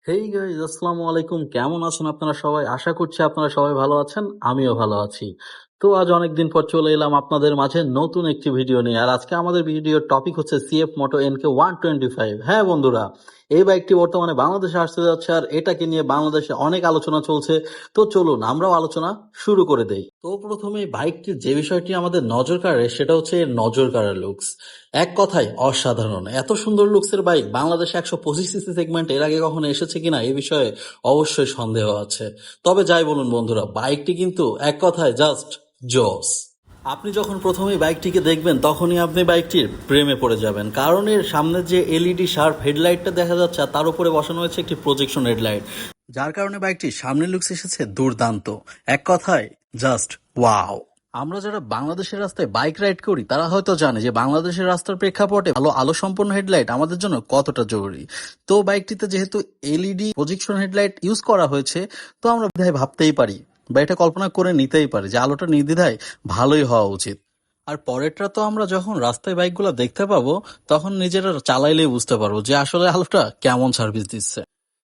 Hey guys, আসসালামু আলাইকুম। কেমন আছেন আপনারা সবাই? আশা করছি আপনারা সবাই ভালো আছেন। আমিও ভালো আছি। তো আজ অনেকদিন পর চলে এলাম আপনাদের মাঝে নতুন একটি ভিডিও নিয়ে। আর আজকে আমাদের ভিডিওর টপিক হচ্ছে সিএফ মোটো এনকে 125। হ্যাঁ বন্ধুরা, এই বাইকটি বর্তমানে বাংলাদেশে আসতে যাচ্ছে আর এটাকে নিয়ে বাংলাদেশে অনেক আলোচনা চলছে। তো চলুন আমরাও আলোচনা শুরু করে দেই। তো প্রথমে বাইকটির যে বিষয়টি আমাদের নজর কাড়ে সেটা হচ্ছে এর নজর কাড়া লুকস। এক কথায় অসাধারণ। এত সুন্দর লুকসের বাইক বাংলাদেশে 125 সিসি সেগমেন্ট এর আগে কখনো এসেছে কিনা এ বিষয়ে অবশ্যই সন্দেহ আছে। তবে যাই বলুন বন্ধুরা, বাইকটি কিন্তু এক কথায় জাস্ট জস। আপনি যখন প্রথমেই বাইকটিকে দেখবেন তখনই আপনি বাইকটির প্রেমে পড়ে যাবেন, কারণ এর সামনে যে এলইডি শার্প হেডলাইটটা দেখা যাচ্ছে আর তার উপরে বসানো হয়েছে একটি প্রজেকশন হেডলাইট, যার কারণে বাইকটির সামনের লুকস এসেছে দুর্দান্ত। এক কথায় জাস্ট ওয়াও। আমরা যারা বাংলাদেশের রাস্তায় বাইক রাইড করি তারা হয়তো জানে যে বাংলাদেশের রাস্তার প্রেক্ষাপটে ভালো আলো সম্পন্ন হেডলাইট আমাদের জন্য কতটা জরুরি। তো বাইকটিতে যেহেতু এলইডি প্রজেকশন হেডলাইট ইউজ করা হয়েছে, তো আমরা বিধায় ভাবতেই পারি বা এটা কল্পনা করে নিতেই পারি যে আলোটা নির্দ্বিধায় ভালোই হওয়া উচিত। আর পরেরটা তো আমরা যখন রাস্তায় বাইকগুলো দেখতে পাবো তখন নিজেরা চালাইলেই বুঝতে পারবো যে আসলে আলোটা কেমন সার্ভিস দিচ্ছে।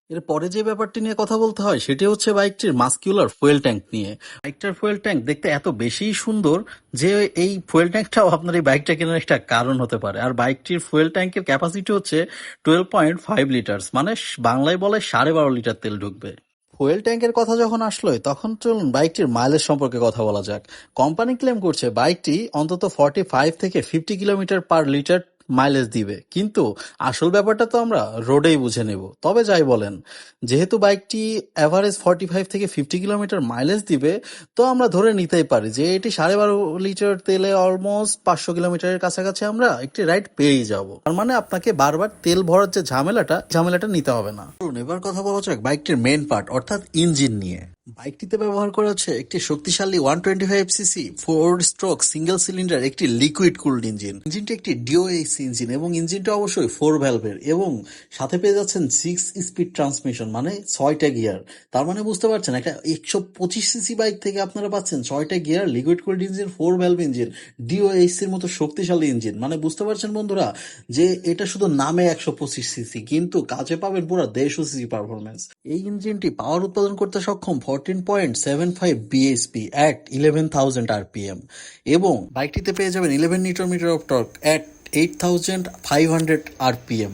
এরপরে যে ব্যাপারটি নিয়ে কথা বলতে হয় সেটি হচ্ছে বাইকটির মাস্কিউলার ফুয়েল ট্যাঙ্ক নিয়ে। বাইকটার ফুয়েল ট্যাঙ্ক দেখতে এত বেশি সুন্দর যে এই ফুয়েল ট্যাঙ্কটাও আপনার এই বাইকটা কেনার একটা কারণ হতে পারে। আর বাইকটির ফুয়েল ট্যাঙ্কের ক্যাপাসিটি হচ্ছে 12.5 লিটার্স, মানে বাংলায় বলে 12.5 লিটার তেল ঢুকবে। ফুয়েল ট্যাঙ্কের কথা যখন আসলো তখন চলুন বাইকটির মাইলেজ সম্পর্কে কথা বলা যাক। কোম্পানি ক্লেম করছে বাইকটি অন্তত 45 থেকে 50 কিলোমিটার পার লিটার মাইলেজ দিবে, কিন্তু আসল ব্যাপারটা তো আমরা রোডেই বুঝে নেব। তবে যাই বলেন, যেহেতু বাইকটি অ্যাভারেজ 45 থেকে 50 কিলোমিটার মাইলেজ দিবে, তো আমরা ধরে নিতেই পারি যে এটি 12.5 লিটার তেলে অলমোস্ট 500 কিলোমিটারের কাছাকাছি আমরা একটি রাইড পেয়েই যাব। তার মানে আপনাকে বারবার তেল ভরার যে ঝামেলাটা নিতে হবে না। চলুন এবার কথা বলা যাক বাইকটির মেন পার্ট অর্থাৎ ইঞ্জিন নিয়ে। বাইকটিতে ব্যবহার করা হচ্ছে একটি শক্তিশালী 125 সিসি 4 স্ট্রোক সিঙ্গেল সিলিন্ডার একটি লিকুইড কুলড ইঞ্জিন। ইঞ্জিনটি একটি ডিওএইচসি ইঞ্জিন এবং ইঞ্জিনটা অবশ্যই 4 ভ্যালভের এবং সাথে পেয়ে যাচ্ছেন 6 স্পিড ট্রান্সমিশন, মানে 6টা গিয়ার। তার মানে বুঝতে পারছেন একটা 125 সিসি বাইক থেকে আপনারা পাচ্ছেন 6টা gear, liquid cooled engine, 4 valve engine, ডিওএইচসির মতো শক্তিশালী ইঞ্জিন। মানে বুঝতে পারছেন বন্ধুরা যে এটা শুধু নামে 125 সিসি, কিন্তু কাজে পাবেন পুরো 150 সিসি পারফরমেন্স। এই ইঞ্জিনটি পাওয়ার উৎপাদন করতে সক্ষম 14.75 বিএসপি at 11,000 RPM এবং বাইকটিতে পেয়ে যাবেন 11 newton metre of torque at 8,500 RPM।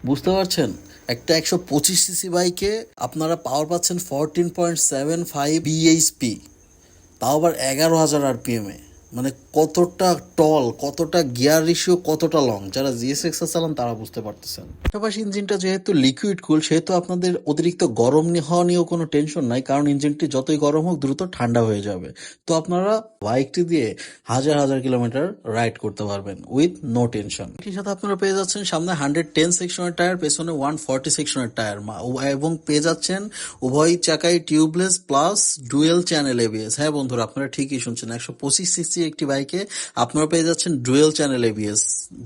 বুঝতে পারছেন, একটা 125 সিসি বাইকে আপনারা পাওয়ার পাচ্ছেন 14.75 বিএইচপি, তাও আবার 11,000 RPM-এ। মানে কতটা টল, কতটা গিয়ার রেশিও, কতটা লং, যারা জিএসএক্স চালান তারা বুঝতে পারতেছেন। পাশাপাশি ইঞ্জিনটা যেহেতু লিকুইড কুল সেহেতু আপনাদের অতিরিক্ত গরম হওয়া নিয়েও কোনো টেনশন নাই, কারণ ইঞ্জিনটি যতই গরম হোক দ্রুত ঠান্ডা হয়ে যাবে। তো আপনারা বাইকটি দিয়ে হাজার হাজার কিলোমিটার রাইড করতে পারবেন উইথ নো টেনশন। এটির সাথে আপনারা পেয়ে যাচ্ছেন সামনে 110 সেকশনের টায়ার, পেছনে 140 সেকশনের টায়ার এবং পেয়ে যাচ্ছেন উভয় চাকায় tubeless plus dual channel ABS. হ্যাঁ বন্ধুরা, আপনারা ঠিকই শুনছেন, 125 সিসি একটি বাইকে আপনারা পেয়ে যাচ্ছেন dual channel ABS.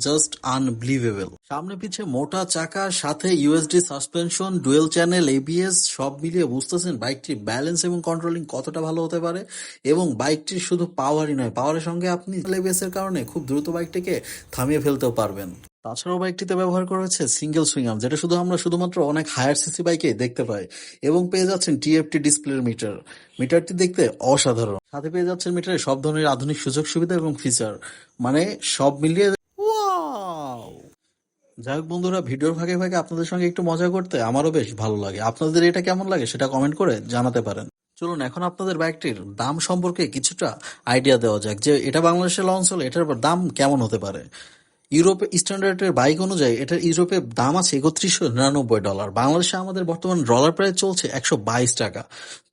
Just unbelievable. সামনে পিছে মোটা চাকা, সাথে USD suspension, dual channel ABS, সব মিলিয়ে বুঝতেছেন বাইকটির ব্যালেন্স এবং কন্ট্রোলিং কতটা ভালো হতে পারে। এবং বাইকটির শুধু পাওয়ারই নয়, পাওয়ারের সঙ্গে আপনি এবিএস এর কারণে খুব দ্রুত বাইকটিকে থামিয়ে ফেলতেও পারবেন। তাছাড়াও বাইকটিতে ব্যবহার করা হয়েছে সিঙ্গেল সুইং আর্ম, যেটা শুধুমাত্র অনেক হায়ার সিসি বাইকে দেখতে পাই। এবং পেয়ে যাচ্ছেন টিএফটি ডিসপ্লের মিটার। মিটারটি দেখতে অসাধারণ। সাথে পেয়ে যাচ্ছেন মিটারে সব ধরনের আধুনিক সুযোগ সুবিধা এবং ফিচার, মানে সব মিলিয়ে ওয়াও। যাই হোক বন্ধুরা, ভিডিওর ফাঁকে ফাঁকে আপনাদের সঙ্গে একটু মজা করতে আমারও বেশ ভালো লাগে। আপনাদের এটা কেমন লাগে সেটা কমেন্ট করে জানাতে পারেন। চলুন এখন আপনাদের বাইকটির দাম সম্পর্কে কিছুটা আইডিয়া দেওয়া যাক যে এটা বাংলাদেশে লঞ্চ হলে এটার দাম কেমন হতে পারে। ইউরোপে স্ট্যান্ডার্ডের বাইক অনুযায়ী এটার ইউরোপে দাম আছে $3199। বাংলাদেশে আমাদের বর্তমান ডলার প্রাইস চলছে 122 টাকা।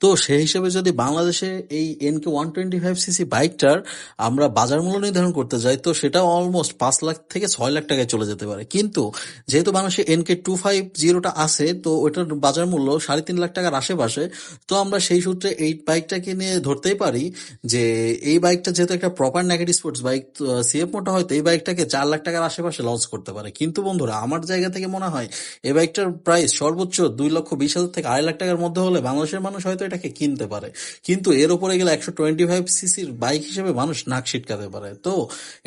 তো সেই হিসেবে যদি বাংলাদেশে এই এনকে 125 সিসি বাইকটার আমরা বাজার মূল্য নির্ধারণ করতে যাই, তো সেটা অলমোস্ট 5 লাখ থেকে 6 লাখ টাকায় চলে যেতে পারে। কিন্তু যেহেতু বাংলাদেশে এনকে 250টা আছে, তো ওইটার বাজার মূল্য 3.5 লাখ টাকার আশেপাশে। তো আমরা সেই সূত্রে এই বাইকটাকে নিয়ে ধরতেই পারি যে এই বাইকটা যেহেতু একটা proper negative sports bike, CF Moto হয়তো এই বাইকটাকে 4 লাখ টাকা টাকার আশেপাশে লস করতে পারে। কিন্তু বন্ধুরা আমার জায়গা থেকে মনে হয় এই বাইকটার প্রাইস সর্বোচ্চ 2,20,000 থেকে 2.5 লাখ টাকার মধ্যে হলে বাংলাদেশের মানুষ হয়তো এটাকে কিনতে পারে। কিন্তু এর উপরে গেলে 125 সিসির বাইক হিসেবে মানুষ নাক সিটকাতে পারে। তো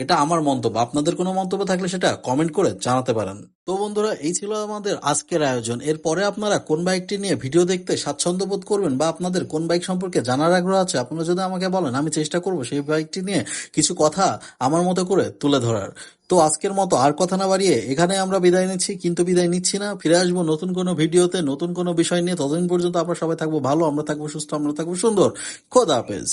এটা আমার মন্তব্য। আপনাদের কোনো মন্তব্য থাকলে সেটা কমেন্ট করে জানাতে পারেন। তো বন্ধুরা এই ছিল আমাদের আজকের আয়োজন। এরপরে আপনারা কোন বাইকটি নিয়ে ভিডিও দেখতে স্বাচ্ছন্দ্য বোধ করবেন বা আপনাদের কোন বাইক সম্পর্কে জানার আগ্রহ আছে আপনারা যদি আমাকে বলেন, আমি চেষ্টা করব সেই বাইকটি নিয়ে কিছু কথা আমার মতো করে তুলে ধরার। তো আজকের মতো আর কথা না বাড়িয়ে এখানে আমরা বিদায় নিচ্ছি, কিন্তু বিদায় নিচ্ছি না, ফিরে আসবো নতুন কোনো ভিডিওতে নতুন কোনো বিষয় নিয়ে। ততদিন পর্যন্ত আমরা সবাই থাকবো ভালো, আমরা থাকবো সুস্থ, আমরা থাকবো সুন্দর। খোদা হাফেজ।